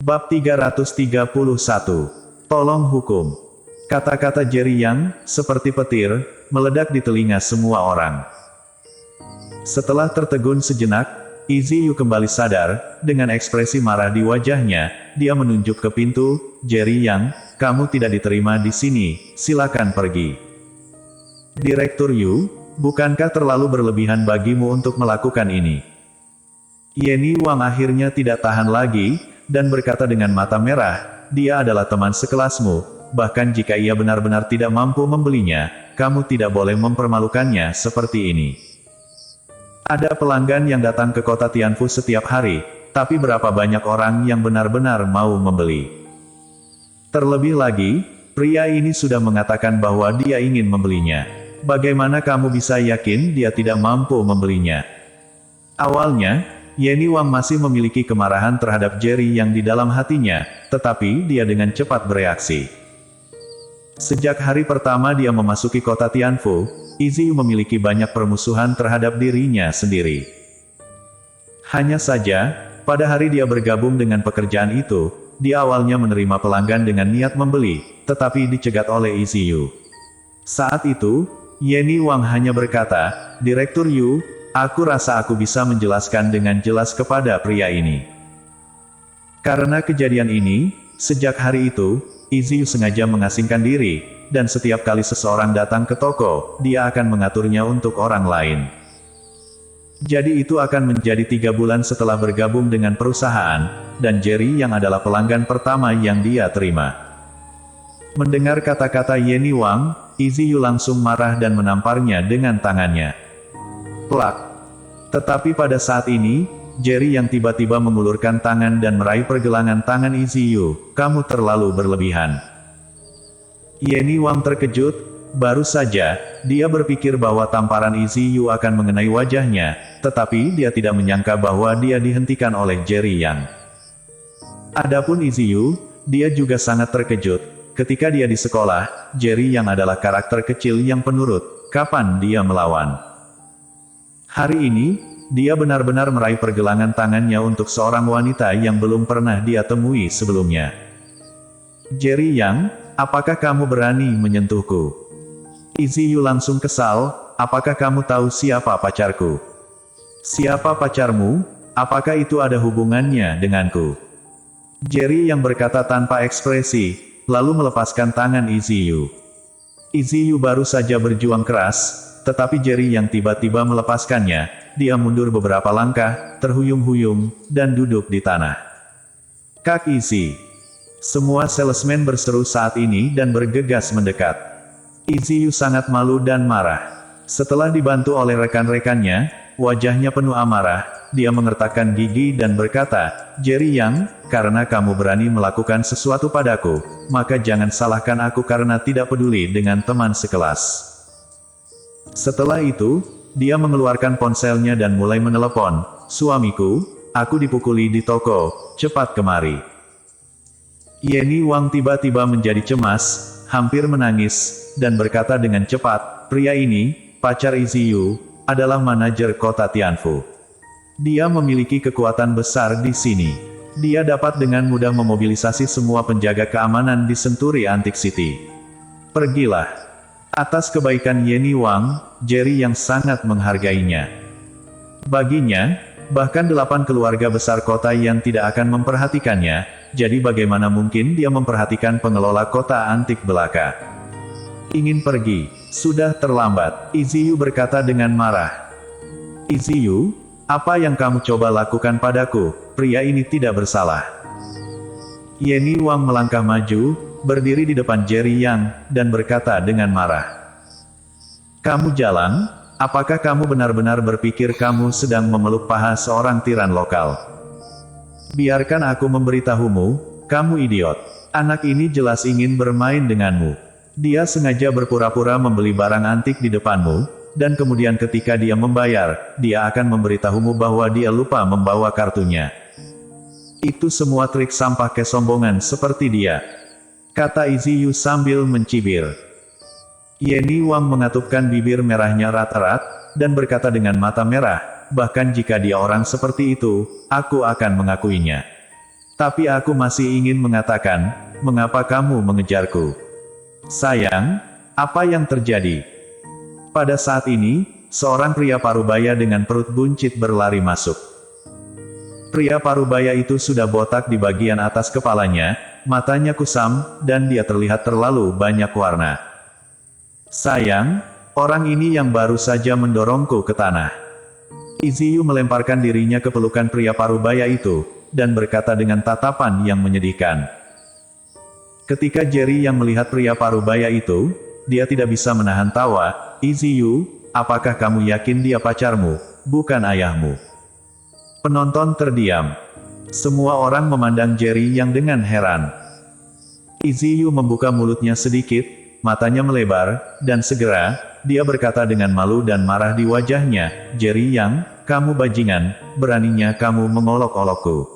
Bab 331. Tolong hukum. Kata-kata Jerry Yang, seperti petir, meledak di telinga semua orang. Setelah tertegun sejenak, Izzy Yu kembali sadar, dengan ekspresi marah di wajahnya, dia menunjuk ke pintu. Jerry Yang, kamu tidak diterima di sini, silakan pergi. Direktur Yu, bukankah terlalu berlebihan bagimu untuk melakukan ini? Yenny Wang akhirnya tidak tahan lagi, dan berkata dengan mata merah, dia adalah teman sekelasmu, bahkan jika ia benar-benar tidak mampu membelinya, kamu tidak boleh mempermalukannya seperti ini. Ada pelanggan yang datang ke kota Tianfu setiap hari, tapi berapa banyak orang yang benar-benar mau membeli? Terlebih lagi, pria ini sudah mengatakan bahwa dia ingin membelinya. Bagaimana kamu bisa yakin dia tidak mampu membelinya? Awalnya, Yenny Wang masih memiliki kemarahan terhadap Jerry yang di dalam hatinya, tetapi dia dengan cepat bereaksi. Sejak hari pertama dia memasuki kota Tianfu, Izzy Yu memiliki banyak permusuhan terhadap dirinya sendiri. Hanya saja, pada hari dia bergabung dengan pekerjaan itu, dia awalnya menerima pelanggan dengan niat membeli, tetapi dicegat oleh Izzy Yu. Saat itu, Yenny Wang hanya berkata, Direktur Yu, aku rasa aku bisa menjelaskan dengan jelas kepada pria ini. Karena kejadian ini, sejak hari itu, Izzy Yu sengaja mengasingkan diri, dan setiap kali seseorang datang ke toko, dia akan mengaturnya untuk orang lain. Jadi itu akan menjadi 3 bulan setelah bergabung dengan perusahaan, dan Jerry yang adalah pelanggan pertama yang dia terima. Mendengar kata-kata Yenny Wang, Izzy Yu langsung marah dan menamparnya dengan tangannya. Plak. Tetapi pada saat ini, Jerry yang tiba-tiba mengulurkan tangan dan meraih pergelangan tangan Izzy Yu, kamu terlalu berlebihan. Yenny Wang terkejut, baru saja, dia berpikir bahwa tamparan Izzy Yu akan mengenai wajahnya, tetapi dia tidak menyangka bahwa dia dihentikan oleh Jerry Yang. Adapun Izzy Yu, dia juga sangat terkejut, ketika dia di sekolah, Jerry Yang adalah karakter kecil yang penurut, kapan dia melawan? Hari ini, dia benar-benar meraih pergelangan tangannya untuk seorang wanita yang belum pernah dia temui sebelumnya. Jerry Yang, apakah kamu berani menyentuhku? Izzy Yu langsung kesal, apakah kamu tahu siapa pacarku? Siapa pacarmu? Apakah itu ada hubungannya denganku? Jerry Yang berkata tanpa ekspresi, lalu melepaskan tangan Izzy Yu. Izzy Yu baru saja berjuang keras, tetapi Jerry yang tiba-tiba melepaskannya, dia mundur beberapa langkah, terhuyung-huyung, dan duduk di tanah. Kak Izzy. Semua salesman berseru saat ini dan bergegas mendekat. Izzy Yu sangat malu dan marah. Setelah dibantu oleh rekan-rekannya, wajahnya penuh amarah, dia mengertakkan gigi dan berkata, Jerry Yang, karena kamu berani melakukan sesuatu padaku, maka jangan salahkan aku karena tidak peduli dengan teman sekelas. Setelah itu, dia mengeluarkan ponselnya dan mulai menelepon, suamiku, aku dipukuli di toko, cepat kemari. Yenny Wang tiba-tiba menjadi cemas, hampir menangis, dan berkata dengan cepat, pria ini, pacar Izzy Yu, adalah manajer kota Tianfu. Dia memiliki kekuatan besar di sini. Dia dapat dengan mudah memobilisasi semua penjaga keamanan di Century Antique City. Pergilah. Atas kebaikan Yenny Wang, Jerry yang sangat menghargainya. Baginya, bahkan 8 keluarga besar kota yang tidak akan memperhatikannya, jadi bagaimana mungkin dia memperhatikan pengelola kota antik belaka. Ingin pergi, sudah terlambat, Izzy Yu berkata dengan marah. Izzy Yu, apa yang kamu coba lakukan padaku, pria ini tidak bersalah. Yenny Wang melangkah maju, berdiri di depan Jerry Yang, dan berkata dengan marah. Kamu jalan, apakah kamu benar-benar berpikir kamu sedang memeluk paha seorang tiran lokal? Biarkan aku memberitahumu, kamu idiot. Anak ini jelas ingin bermain denganmu. Dia sengaja berpura-pura membeli barang antik di depanmu, dan kemudian ketika dia membayar, dia akan memberitahumu bahwa dia lupa membawa kartunya. Itu semua trik sampah kesombongan seperti dia. Kata Izzy Yu sambil mencibir. Yenny Wang mengatupkan bibir merahnya erat-erat, dan berkata dengan mata merah, bahkan jika dia orang seperti itu, aku akan mengakuinya. Tapi aku masih ingin mengatakan, mengapa kamu mengejarku? Sayang, apa yang terjadi? Pada saat ini, seorang pria parubaya dengan perut buncit berlari masuk. Pria parubaya itu sudah botak di bagian atas kepalanya, matanya kusam, dan dia terlihat terlalu banyak warna. Sayang, orang ini yang baru saja mendorongku ke tanah. Iziyu melemparkan dirinya ke pelukan pria parubaya itu, dan berkata dengan tatapan yang menyedihkan. Ketika Jerry yang melihat pria parubaya itu, dia tidak bisa menahan tawa. Iziyu, apakah kamu yakin dia pacarmu, bukan ayahmu? Penonton terdiam. Semua orang memandang Jerry yang dengan heran. Iziyu membuka mulutnya sedikit, matanya melebar, dan segera, dia berkata dengan malu dan marah di wajahnya, Jerry Yang, kamu bajingan, beraninya kamu mengolok-olokku.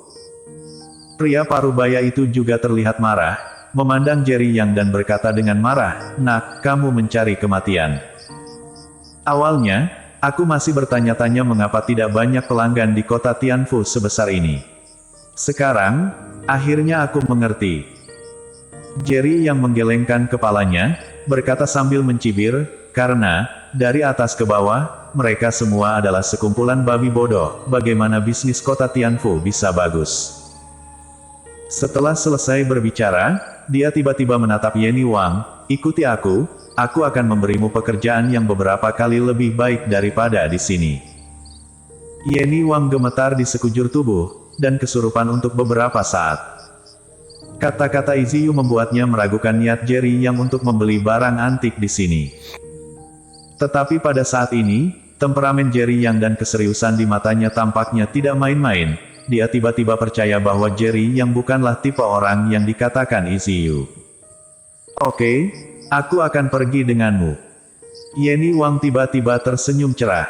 Pria parubaya itu juga terlihat marah, memandang Jerry Yang dan berkata dengan marah, nak, kamu mencari kematian. Awalnya, aku masih bertanya-tanya mengapa tidak banyak pelanggan di kota Tianfu sebesar ini. Sekarang, akhirnya aku mengerti. Jerry yang menggelengkan kepalanya, berkata sambil mencibir, karena, dari atas ke bawah, mereka semua adalah sekumpulan babi bodoh, bagaimana bisnis kota Tianfu bisa bagus. Setelah selesai berbicara, dia tiba-tiba menatap Yenny Wang, ikuti aku akan memberimu pekerjaan yang beberapa kali lebih baik daripada di sini. Yenny Wang gemetar di sekujur tubuh, dan kesurupan untuk beberapa saat. Kata-kata Iziyu membuatnya meragukan niat Jerry yang untuk membeli barang antik di sini. Tetapi pada saat ini, temperamen Jerry yang dan keseriusan di matanya tampaknya tidak main-main. Dia tiba-tiba percaya bahwa Jerry yang bukanlah tipe orang yang dikatakan Iziyu. Oke, aku akan pergi denganmu. Yenny Wang tiba-tiba tersenyum cerah.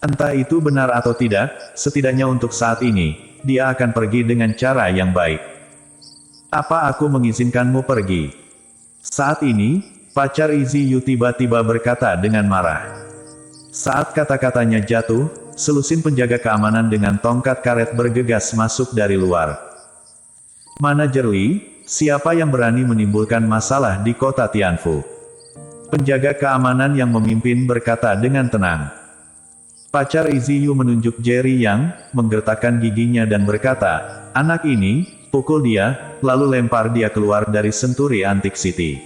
Entah itu benar atau tidak, setidaknya untuk saat ini, dia akan pergi dengan cara yang baik. Apa aku mengizinkanmu pergi? Saat ini, pacar Iziyu tiba-tiba berkata dengan marah. Saat kata-katanya jatuh, selusin penjaga keamanan dengan tongkat karet bergegas masuk dari luar. Manajer Li, siapa yang berani menimbulkan masalah di kota Tianfu? Penjaga keamanan yang memimpin berkata dengan tenang. Pacar Iziyu menunjuk Jerry Yang, menggertakkan giginya dan berkata, anak ini, pukul dia, lalu lempar dia keluar dari senturi Antique City.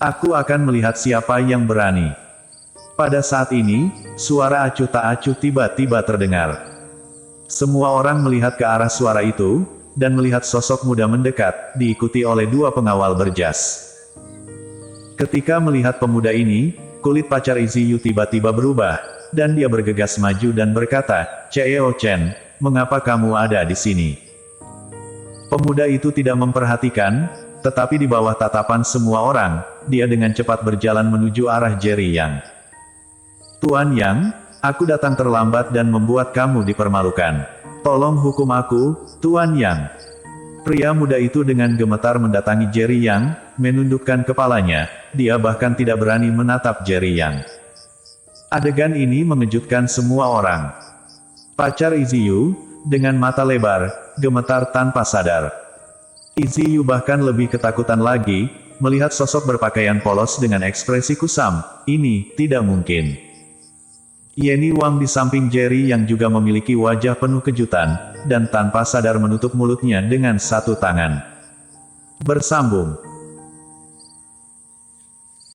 Aku akan melihat siapa yang berani. Pada saat ini, suara acuh tak acuh tiba-tiba terdengar. Semua orang melihat ke arah suara itu, dan melihat sosok muda mendekat, diikuti oleh dua pengawal berjas. Ketika melihat pemuda ini, kulit pacar Iziyu tiba-tiba berubah, dan dia bergegas maju dan berkata, Cheo Chen, mengapa kamu ada di sini? Pemuda itu tidak memperhatikan, tetapi di bawah tatapan semua orang, dia dengan cepat berjalan menuju arah Jerry Yang. Tuan Yang, aku datang terlambat dan membuat kamu dipermalukan. Tolong hukum aku, Tuan Yang. Pria muda itu dengan gemetar mendatangi Jerry Yang, menundukkan kepalanya, dia bahkan tidak berani menatap Jerry Yang. Adegan ini mengejutkan semua orang. Pacar Iziyu, dengan mata lebar, gemetar tanpa sadar. Iziyu bahkan lebih ketakutan lagi, melihat sosok berpakaian polos dengan ekspresi kusam, ini tidak mungkin. Yenny Wang di samping Jerry yang juga memiliki wajah penuh kejutan, dan tanpa sadar menutup mulutnya dengan satu tangan. Bersambung.